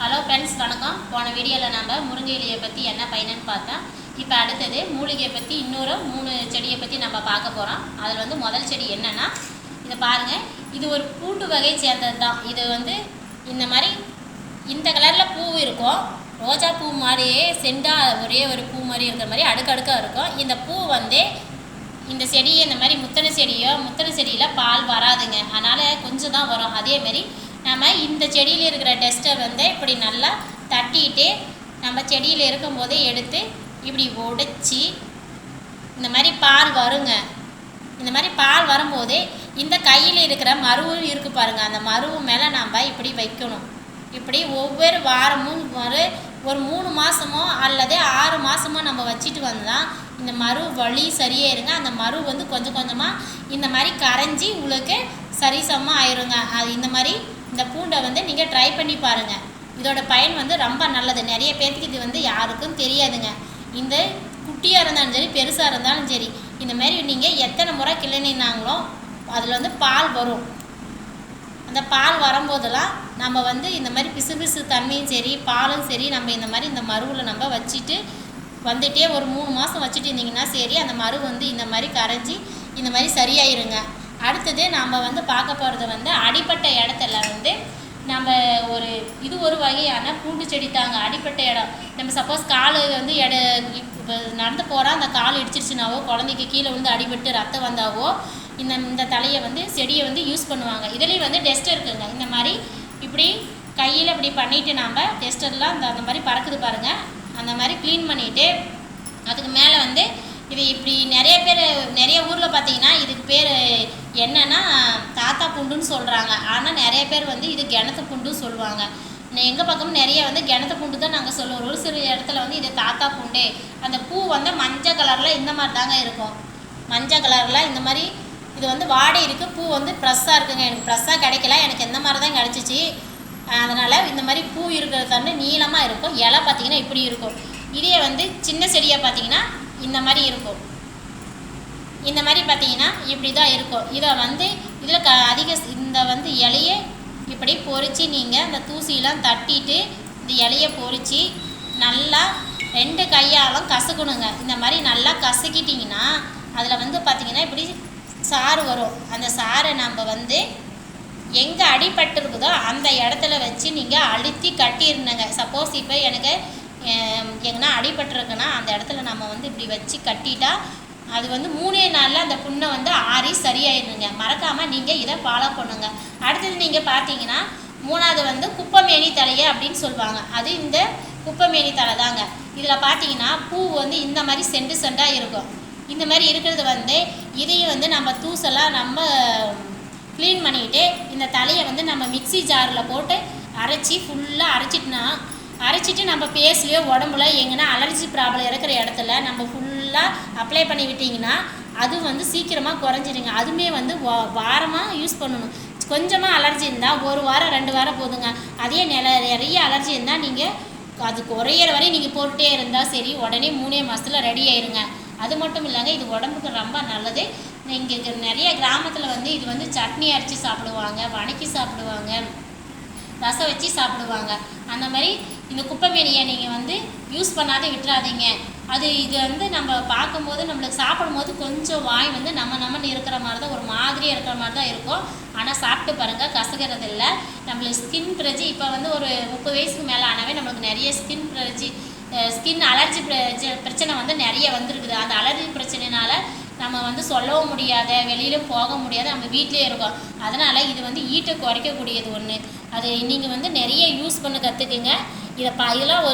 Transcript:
Hello friends, வணக்கம். போன வீடியோவில் நம்ம முருங்கை இலையை பற்றி என்ன பயனுன்னு பார்த்தோம். இப்போ அடுத்தது மூலிகையை பற்றி இன்னொரு 3 செடியை பற்றி நம்ம பார்க்க போகிறோம். அதில் முதல் செடி என்னென்னா, இதை பாருங்கள். இது ஒரு பூண்டு வகை சேர்ந்தது தான். இது இந்த மாதிரி இந்த கலரில் பூ இருக்கும். ரோஜா பூ மாதிரியே செண்டாக ஒரே ஒரு பூ மாதிரி இருக்கிற மாதிரி அடுக்கடுக்காக இருக்கும். இந்த பூ இந்த செடியை இந்த மாதிரி முத்தனை செடியில் பால் வராதுங்க. அதனால் கொஞ்சம் தான் வரும். அதேமாரி நம்ம இந்த செடியில் இருக்கிற டெஸ்ட்டை இப்படி நல்லா தட்டிட்டு நம்ம செடியில் இருக்கும்போதே எடுத்து இப்படி உடைச்சி இந்த மாதிரி பால் வருங்க. இந்த மாதிரி பால் வரும்போதே இந்த கையில் இருக்கிற மருவு இருக்குது பாருங்கள், அந்த மருவு மேலே நம்ம இப்படி வைக்கணும். இப்படி ஒவ்வொரு வாரமும் ஒரு 3 மாதமோ அல்லது 6 மாதமோ நம்ம வச்சுட்டு வந்தால் இந்த மரு வலி சரியாயிருங்க. அந்த மரு கொஞ்சம் கொஞ்சமாக இந்த மாதிரி கரைஞ்சி உங்களுக்கு சரிசமமாக ஆயிருங்க. அது இந்த மாதிரி இந்த பூண்டை நீங்கள் ட்ரை பண்ணி பாருங்கள். இதோட பயன் ரொம்ப நல்லது. நிறைய பேர்த்துக்கு இது யாருக்கும் தெரியாதுங்க. இந்த குட்டியாக இருந்தாலும் சரி, பெருசாக இருந்தாலும் சரி, இந்த மாதிரி நீங்கள் எத்தனை முறை கிளறினாங்களோ அதில் பால் வரும். அந்த பால் வரும்போதெல்லாம் நம்ம இந்த மாதிரி பிசு தண்ணியும் சரி, பாலும் சரி, நம்ம இந்த மாதிரி இந்த மருவில் நம்ம வச்சுட்டு வந்துட்டே ஒரு 3 மாதம் வச்சுட்டு இருந்தீங்கன்னா சரி, அந்த மரு இந்த மாதிரி கரைஞ்சி இந்த மாதிரி சரியாயிருங்க. அடுத்தது நம்ம பார்க்க போகிறது அடிப்பட்ட இடத்துல நம்ம இது ஒரு வகையான பூண்டு செடி தாங்க. அடிப்பட்ட இடம், நம்ம சப்போஸ் கால் நடந்து போகிறோம், அந்த கால் இடிச்சிருச்சுனாவோ, குழந்தைக்கு கீழே அடிபட்டு ரத்தம் வந்தாவோ இந்த தலையை செடியை யூஸ் பண்ணுவாங்க. இதுலேயும் டெஸ்ட் இருக்குங்க. இந்த மாதிரி இப்படி கையில் இப்படி பண்ணிவிட்டு நம்ம டெஸ்டர்லாம் அந்த மாதிரி பறக்குது பாருங்கள், அந்த மாதிரி க்ளீன் பண்ணிவிட்டு அதுக்கு மேலே இது இப்படி நிறைய ஊரில் பார்த்தீங்கன்னா இதுக்கு பேர் என்னென்னா தாத்தா பூண்டுன்னு சொல்கிறாங்க. ஆனால் நிறைய பேர் இது கிணத்து பூண்டுன்னு சொல்லுவாங்க. எங்கள் பக்கமும் நிறைய கிணத்து பூண்டு தான் நாங்கள் சொல்லுவோம். ஒரு சில இடத்துல இது தாத்தா பூண்டு. அந்த பூ மஞ்சள் கலரில் இந்த மாதிரி தாங்க இருக்கும். மஞ்சள் கலரில் இந்த மாதிரி இது வாடி இருக்குது. பூ ஃப்ரெஷ்ஷாக இருக்குங்க. எனக்கு ஃப்ரெஷ்ஷாக கிடைக்கல, எனக்கு எந்த மாதிரி தான் கிடச்சிச்சு. அதனால் இந்த மாதிரி பூ இருக்கிறது நீளமாக இருக்கும். இலை பார்த்திங்கன்னா இப்படி இருக்கும். இதே சின்ன செடியாக பார்த்திங்கன்னா இந்த மாதிரி இருக்கும். இந்த மாதிரி பார்த்திங்கன்னா இப்படி தான் இருக்கும். இதை இதில் அதிக இந்த இலையை இப்படி பொறிச்சு நீங்கள் அந்த தூசியெலாம் தட்டிட்டு இந்த இலையை பொறிச்சு நல்லா 2 கையாலும் கசக்கணுங்க. இந்த மாதிரி நல்லா கசக்கிட்டிங்கன்னா அதில் பார்த்திங்கன்னா இப்படி சாறு வரும். அந்த சாறை நம்ம எங்கே அடிபட்டுருக்குதோ அந்த இடத்துல வச்சு நீங்கள் அழுத்தி கட்டிடணுங்க. சப்போஸ் இப்போ எனக்கு எங்கன்னா அடிபட்டுருக்குன்னா அந்த இடத்துல நம்ம இப்படி வச்சு கட்டிட்டா அது 3 நாளில் அந்த புண்ணை ஆறி சரியாயிருங்க. மறக்காமல் நீங்கள் இதை ஃபாலோ பண்ணுங்க. அடுத்தது நீங்கள் பார்த்தீங்கன்னா 3வது குப்பைமேனி தலையை அப்படின்னு சொல்லுவாங்க. அது இந்த குப்பைமேனி தலை தாங்க. இதில் பார்த்தீங்கன்னா பூ இந்த மாதிரி செண்டாக இருக்கும். இந்த மாதிரி இருக்கிறது இதையும் நம்ம தூசெல்லாம் நம்ம க்ளீன் பண்ணிக்கிட்டு இந்த தலையை நம்ம மிக்ஸி ஜாரில் போட்டு ஃபுல்லாக அரைச்சிட்டு நம்ம ஃபேஸ்லேயோ உடம்புல எங்கன்னா அலர்ஜி ப்ராப்ளம் இருக்கிற இடத்துல நம்ம ஃபுல்லாக அப்ளை பண்ணி விட்டிங்கன்னா அது சீக்கிரமாக குறைஞ்சிடுங்க. அதுவுமே வாரமாக யூஸ் பண்ணணும். கொஞ்சமாக அலர்ஜி இருந்தால் 1 வாரம் 2 வாரம் போதுங்க. அதே நிறைய அலர்ஜி இருந்தால் நீங்கள் அது குறையிற வரையும் நீங்கள் போட்டுகிட்டே இருந்தால் சரி, உடனே 3 மாதத்தில் ரெடி ஆயிருங்க. அது மட்டும் இல்லைங்க, இது உடம்புக்கு ரொம்ப நல்லது. இங்கே நிறைய கிராமத்தில் இது சட்னி அரைச்சி சாப்பிடுவாங்க, வணக்கி சாப்பிடுவாங்க, ரசம் வச்சு சாப்பிடுவாங்க. அந்த மாதிரி இந்த குப்பைமேனியை நீங்கள் யூஸ் பண்ணாத விட்டுறாதீங்க. இது நம்ம பார்க்கும்போது நம்மளுக்கு சாப்பிடும்போது கொஞ்சம் வாய் நம்மன்னு இருக்கிற மாதிரி தான், ஒரு மாதிரியாக இருக்கிற மாதிரி தான் இருக்கும். ஆனால் சாப்பிட்டு பாருங்கள், கசக்கிறது இல்லை. நம்மளுக்கு ஸ்கின் பிரஜி இப்போ ஒரு 30 வயசுக்கு மேலே ஆனவே நம்மளுக்கு நிறைய ஸ்கின் அலர்ஜி பிரச்சனை நிறைய வந்திருக்குது. அந்த அலர்ஜி பிரச்சனைனால நம்ம சொல்லவும் முடியாத, வெளியில் போக முடியாத, நம்ம வீட்டிலே இருக்கோம். அதனால் இது ஈட்டை குறைக்கக்கூடியது ஒன்று. அது நீங்கள் நிறைய யூஸ் பண்ண கற்றுக்குங்க. இதெல்லாம்